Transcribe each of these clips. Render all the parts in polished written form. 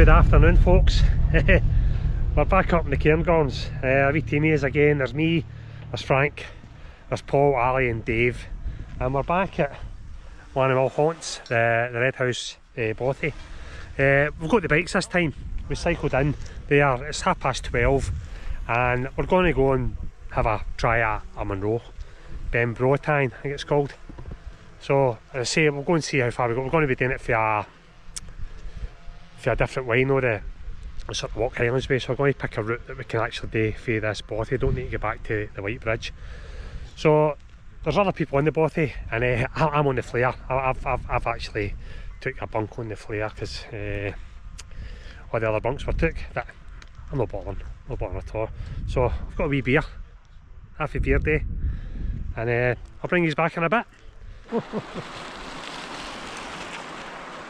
Good afternoon, folks. We're back up in the Cairngorms. A wee teamies again. There's me, there's Frank, there's Paul, Ali and Dave, and we're back at one of our haunts, the Red House Bothy. We've got the bikes this time. We cycled in there, it's 12:30, and we're going to go and have a try at a Munro, Beinn Bhrotain I think it's called. So as I say, we'll go and see how far we go. We're going to be doing it for a different way, you know, the sort of walk Highlands way, so we're going to pick a route that we can actually do for this bothy. Don't need to get back to the White Bridge. So there's other people on the bothy, and I'm on the flare. I've actually took a bunk on the flare because all the other bunks were took. That I'm not bothering at all. So I've got a wee beer, half a beer day, and I'll bring you back in a bit.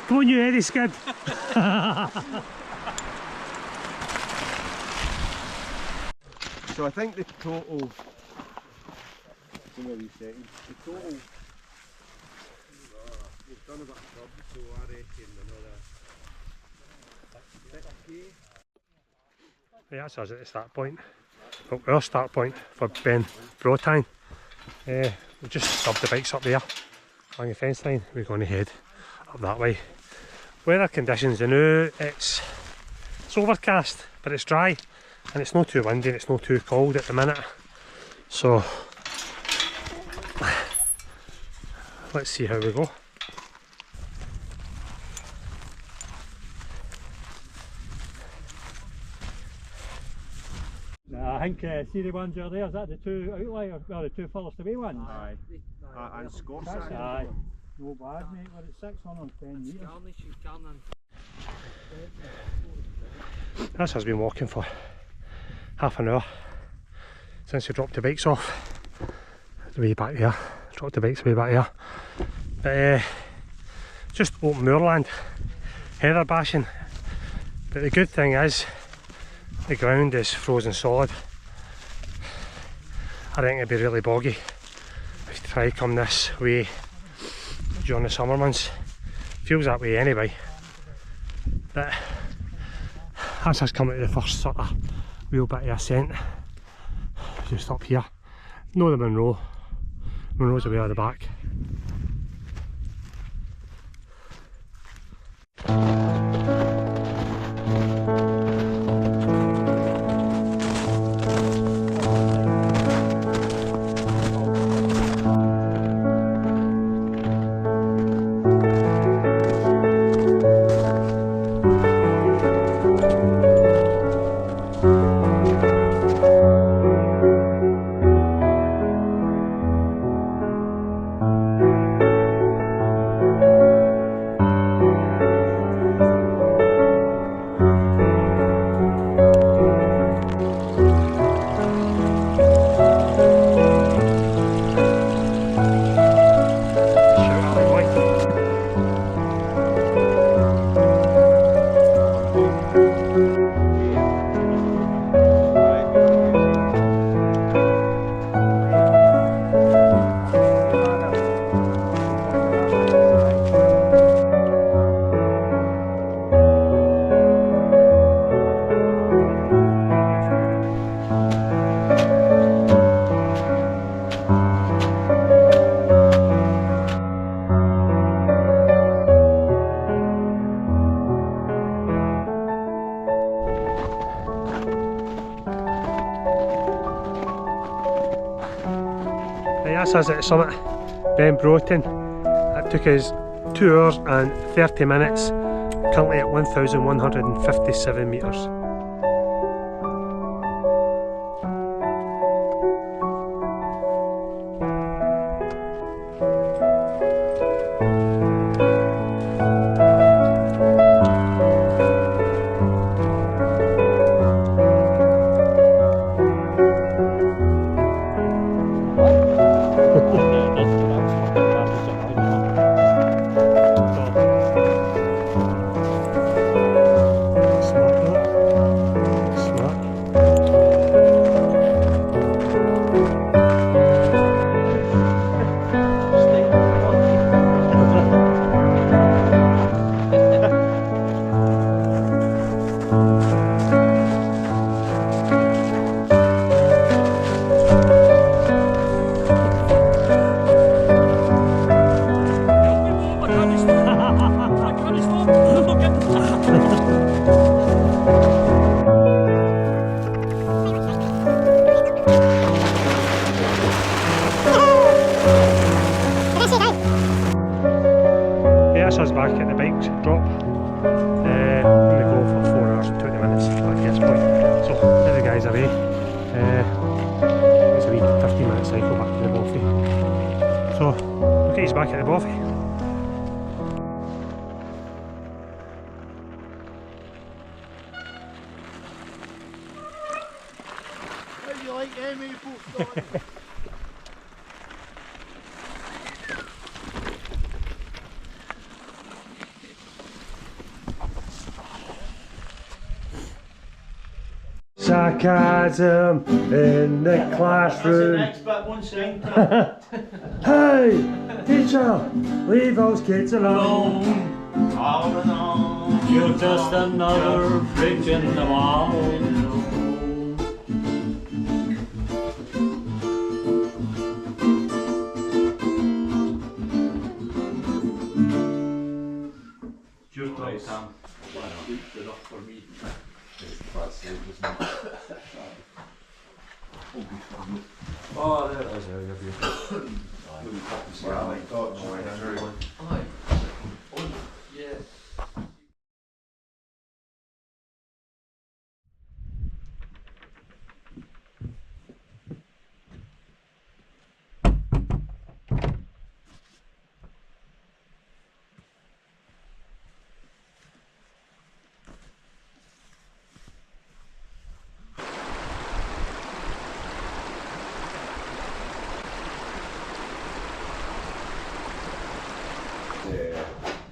Come on, you Eddie Skid. So I think the total, the total, we've done a bit of club, so I reckon another 6k. Yeah, that's us at the start point. Well, our start point for Beinn Bhrotain. We've just stubbed the bikes up there along the fence line. We're going to head up that way. Weather conditions, I know it's overcast, but it's dry, and it's not too windy and it's not too cold at the minute. So let's see how we go. I think see the ones over there, is that the two outliers, well the two furthest away ones? Aye. And Scots. Aye. No bad mate, we're at 610 metres. This has been walking for half an hour since we dropped the bikes off. The way back there, dropped the bikes way back there. But just open moorland, heather bashing. But the good thing is the ground is frozen solid. I think it'd be really boggy if you try to come this way during the summer months. Feels that way anyway. But that's us coming to the first sort of real bit of ascent. Just up here. No, the Munro. Munro's away at the back. That's us at the summit, Beinn Bhrotain. It took us 2 hours and 30 minutes, currently at 1,157 metres. us back at the bike drop. I'm going to go for 4 hours and 20 minutes at this point. So there the guys are away. It's a wee 15-minute cycle back to the Bothy. So we'll get you back at the Bothy. How do you like them apples? Sarcasm in the classroom. That's the next bit, 1 second. Hey, teacher, leave those kids alone. All in all, You're just another bridge in the wall. Just right, Sam. Enough for me. Oh, there it is. There you go. Yeah, like Dodge. Yeah.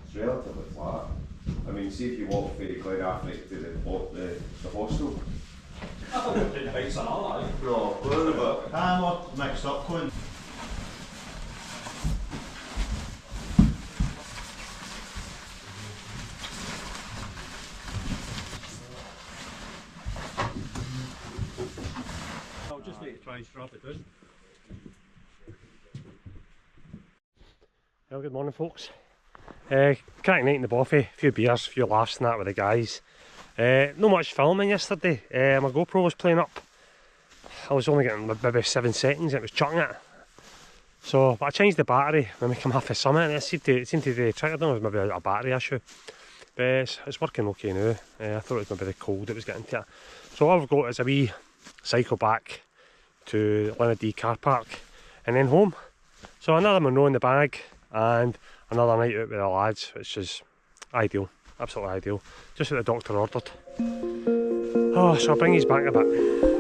It's relatively flat. I mean, see if you walk Fairy Clyde after to the hostel. No, we're a bit. I'm not mixed up, Quinn. I'll just need to try and strap it down. Well, good morning, folks. Cracking night in the Bothy, a few beers, a few laughs and that with the guys. Not much filming yesterday. My GoPro was playing up. I was only getting maybe 7 seconds and it was chucking it. So, but I changed the battery when we come off the summit and it seemed to be trick. I don't know if it was maybe a battery issue. But it's working okay now. I thought it was maybe the cold it was getting to it. So all I've got is a wee cycle back to Linnadee car park and then home. So another Munro in the bag and another night out with the lads, which is ideal, absolutely ideal. Just what the doctor ordered. Oh, so I'll bring you back a bit.